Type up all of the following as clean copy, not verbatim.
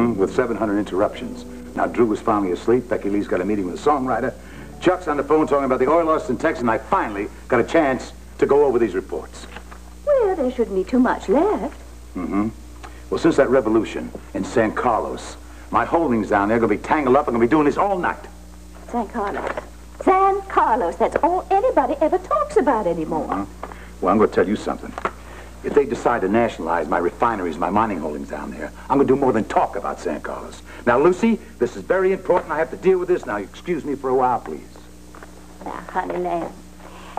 with 700 interruptions. Now, Drew was finally asleep. Becky Lee's got a meeting with a songwriter. Chuck's on the phone talking about the oil loss in Texas, and I finally got a chance to go over these reports. Well, there shouldn't be too much left. Well, since that revolution in San Carlos, my holdings down there are going to be tangled up. I'm going to be doing this all night. San Carlos. San Carlos. That's all anybody ever talks about anymore. Well, I'm going to tell you something. If they decide to nationalize my refineries, my mining holdings down there, I'm going to do more than talk about San Carlos. Now, Lucy, this is very important. I have to deal with this. Now, excuse me for a while, please. Now, honey lamb,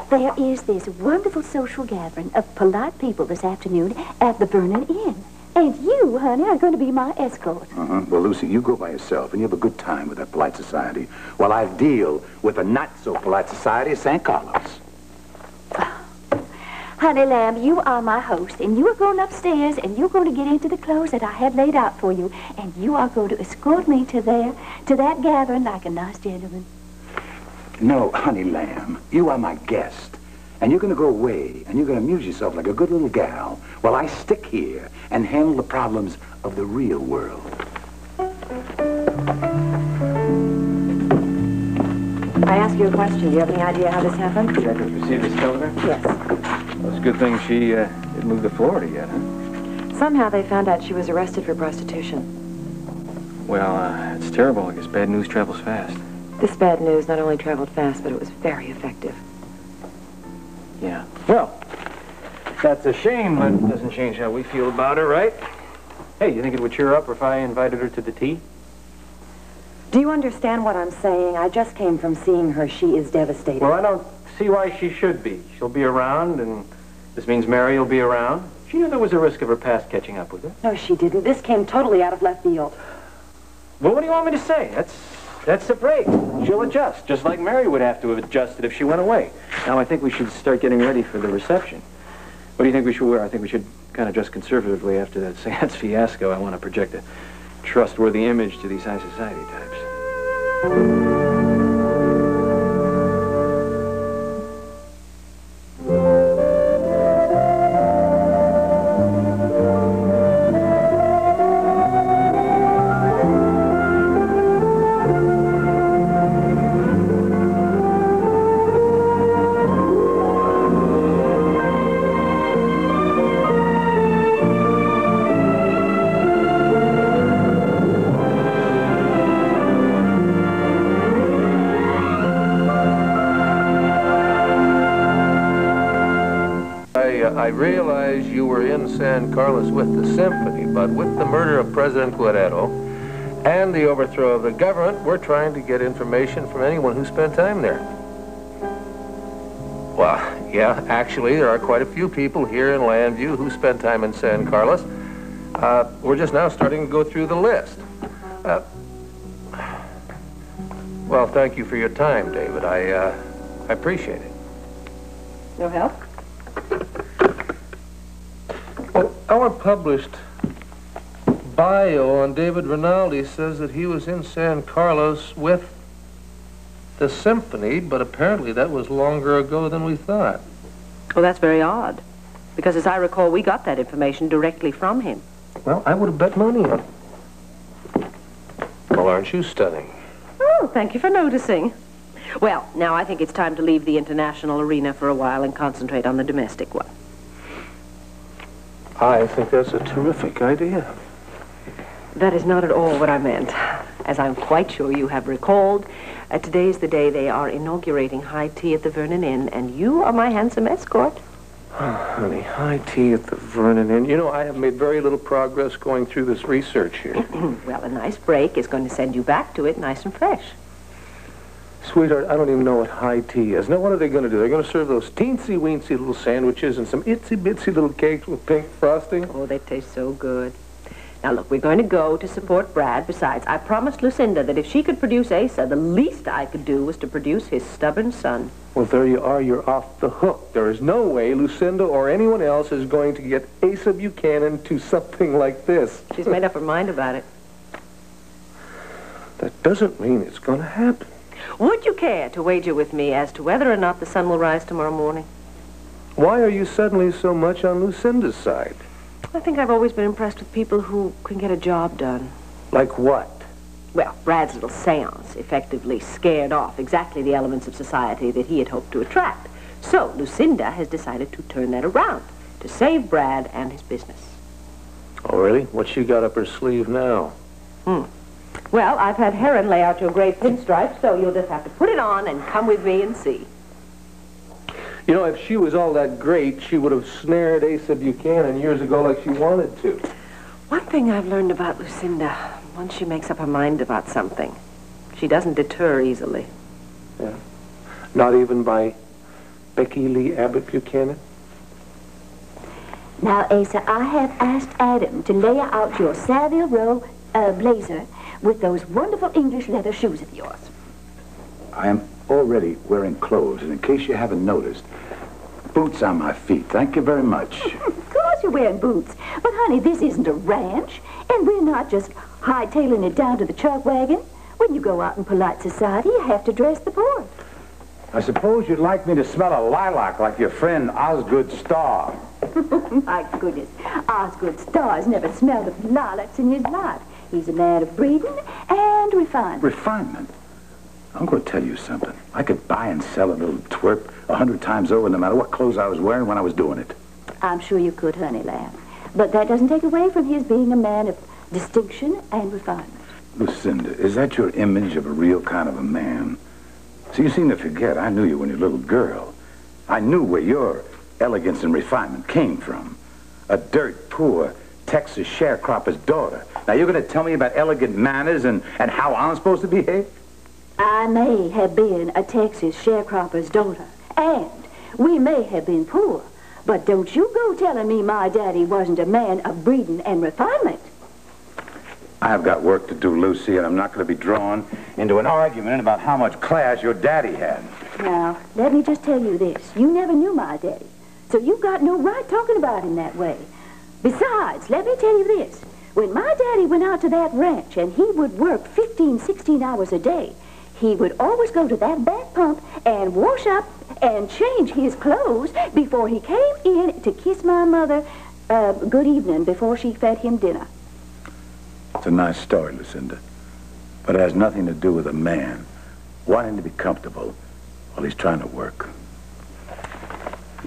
there is this wonderful social gathering of polite people this afternoon at the Vernon Inn. And you, honey, are going to be my escort. Well, Lucy, you go by yourself, and you have a good time with that polite society, while I deal with a not-so-polite society of San Carlos. Honey lamb, you are my host, and you are going upstairs, and you're going to get into the clothes that I have laid out for you, and you are going to escort me to that gathering like a nice gentleman. No, honey lamb, you are my guest, and you're going to go away, and you're going to amuse yourself like a good little gal, while I stick here and handle the problems of the real world. I ask you a question. Do you have any idea how this happened? Did you receive this telegram? Yes. Well, it's a good thing she didn't move to Florida yet, huh? Somehow they found out she was arrested for prostitution. Well, it's terrible. I guess bad news travels fast. This bad news not only traveled fast, but it was very effective. Yeah. Well, that's a shame, but it doesn't change how we feel about her, right? Hey, you think it would cheer up if I invited her to the tea? Do you understand what I'm saying? I just came from seeing her. She is devastated. Well, I don't see why she should be. She'll be around, and this means Mary will be around. She knew there was a risk of her past catching up with her. No, she didn't. This came totally out of left field. Well, what do you want me to say? That's the break. She'll adjust, just like Mary would have to have adjusted if she went away. Now, I think we should start getting ready for the reception. What do you think we should wear? I think we should kind of dress conservatively after that seance fiasco. I want to project a trustworthy image to these high society types. I realize you were in San Carlos with the symphony, but with the murder of President Guerrero and the overthrow of the government, we're trying to get information from anyone who spent time there. Well, yeah, actually, there are quite a few people here in Landview who spent time in San Carlos. We're just now starting to go through the list. Well, thank you for your time, David. I appreciate it. No help? Well, our published bio on David Rinaldi says that he was in San Carlos with the symphony, but apparently that was longer ago than we thought. Well, that's very odd, because as I recall, we got that information directly from him. Well, I would have bet money on it. Well, aren't you stunning? Oh, thank you for noticing. Well, now I think it's time to leave the international arena for a while and concentrate on the domestic one. I think that's a terrific idea. That is not at all what I meant. As I'm quite sure you have recalled, today's the day they are inaugurating high tea at the Vernon Inn, and you are my handsome escort. Oh, honey, high tea at the Vernon Inn. You know, I have made very little progress going through this research here. Well, a nice break is going to send you back to it nice and fresh. Sweetheart, I don't even know what high tea is. Now, what are they going to do? They're going to serve those teensy-weensy little sandwiches and some itsy-bitsy little cakes with pink frosting? Oh, they taste so good. Now, look, we're going to go to support Brad. Besides, I promised Lucinda that if she could produce Asa, the least I could do was to produce his stubborn son. Well, there you are. You're off the hook. There is no way Lucinda or anyone else is going to get Asa Buchanan to something like this. She's made up her mind about it. That doesn't mean it's going to happen. Would you care to wager with me as to whether or not the sun will rise tomorrow morning? Why are you suddenly so much on Lucinda's side? I think I've always been impressed with people who can get a job done. Like what? Well, Brad's little seance effectively scared off exactly the elements of society that he had hoped to attract. So Lucinda has decided to turn that around, to save Brad and his business. Oh, really? What's she got up her sleeve now? Well, I've had Heron lay out your gray pinstripe, so you'll just have to put it on and come with me and see. You know, if she was all that great, she would have snared Asa Buchanan years ago like she wanted to. One thing I've learned about Lucinda, once she makes up her mind about something, she doesn't deter easily. Yeah. Not even by Becky Lee Abbott Buchanan? Now, Asa, I have asked Adam to lay out your Savile Row blazer with those wonderful English leather shoes of yours. I am already wearing clothes, and in case you haven't noticed, boots on my feet. Thank you very much. Of course you're wearing boots. But, honey, this isn't a ranch, and we're not just hightailing it down to the chuck wagon. When you go out in polite society, you have to dress the part. I suppose you'd like me to smell a lilac like your friend Ozgood Starr. My goodness, Osgood Starr's never smelled of lilacs in his life. He's a man of breeding and refinement. Refinement? I'm going to tell you something. I could buy and sell a little twerp 100 times over, no matter what clothes I was wearing when I was doing it. I'm sure you could, honey lamb. But that doesn't take away from his being a man of distinction and refinement. Lucinda, is that your image of a real kind of a man? See, you seem to forget I knew you when you were a little girl. I knew where your elegance and refinement came from. A dirt poor Texas sharecropper's daughter. Now, you're going to tell me about elegant manners and how I'm supposed to behave? I may have been a Texas sharecropper's daughter, and we may have been poor, but don't you go telling me my daddy wasn't a man of breeding and refinement. I've got work to do, Lucy, and I'm not going to be drawn into an argument about how much class your daddy had. Now, let me just tell you this. You never knew my daddy, so you've got no right talking about him that way. Besides, let me tell you this. When my daddy went out to that ranch and he would work 15, 16 hours a day, he would always go to that back pump and wash up and change his clothes before he came in to kiss my mother good evening before she fed him dinner. It's a nice story, Lucinda, but it has nothing to do with a man wanting to be comfortable while he's trying to work.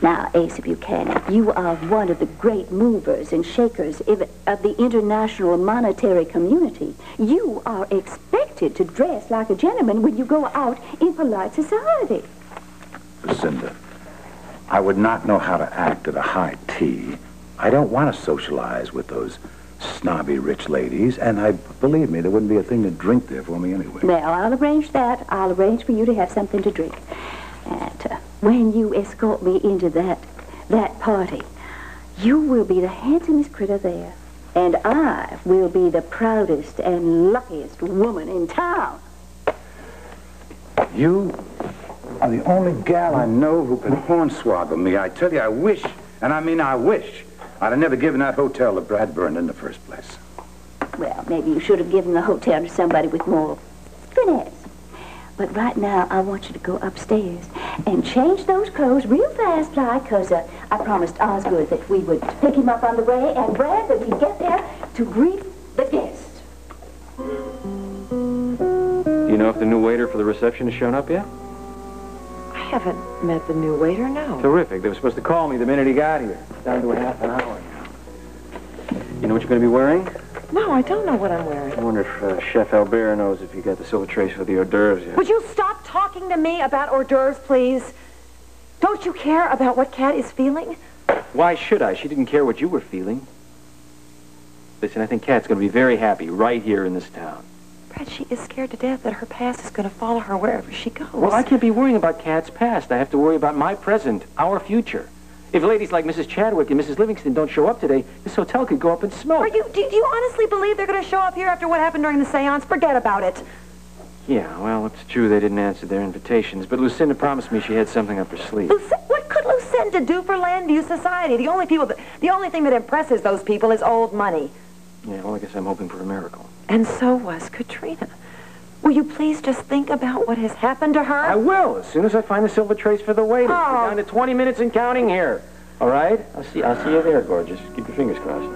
Now, Asa Buchanan, you are one of the great movers and shakers of the international monetary community. You are expected to dress like a gentleman when you go out in polite society. Lucinda, I would not know how to act at a high tea. I don't want to socialize with those snobby rich ladies, and believe me, there wouldn't be a thing to drink there for me anyway. Well, I'll arrange that. I'll arrange for you to have something to drink. And when you escort me into that party, you will be the handsomest critter there, and I will be the proudest and luckiest woman in town. You are the only gal I know who can hornswoggle me. I tell you, I wish, and I mean I wish, I'd have never given that hotel to Brad Burnett in the first place. Well, maybe you should have given the hotel to somebody with more finesse. But right now, I want you to go upstairs and change those clothes real fast, like, because I promised Ozgood that we would pick him up on the way, and Brad, that we'd get there to greet the guest. Do you know if the new waiter for the reception has shown up yet? I haven't met the new waiter, no. Terrific. They were supposed to call me the minute he got here. Down to a half an hour now. You know what you're going to be wearing? No, I don't know what I'm wearing. I wonder if Chef Albert knows if you got the silver trays for the hors d'oeuvres yet. Would you stop talking to me about hors d'oeuvres, please? Don't you care about what Kat is feeling? Why should I? She didn't care what you were feeling. Listen, I think Kat's going to be very happy right here in this town. Brad, she is scared to death that her past is going to follow her wherever she goes. Well, I can't be worrying about Kat's past. I have to worry about my present, our future. If ladies like Mrs. Chadwick and Mrs. Livingston don't show up today, this hotel could go up in smoke. Do you honestly believe they're going to show up here after what happened during the seance? Forget about it. Yeah, well, it's true they didn't answer their invitations, but Lucinda promised me she had something up her sleeve. What could Lucinda do for Landview society? The only thing that impresses those people is old money. Yeah, well, I guess I'm hoping for a miracle. And so was Katrina. Will you please just think about what has happened to her? I will, as soon as I find the silver trays for the waiter. Oh. We're down to 20 minutes and counting here. All right? I'll see you there, gorgeous. Keep your fingers crossed.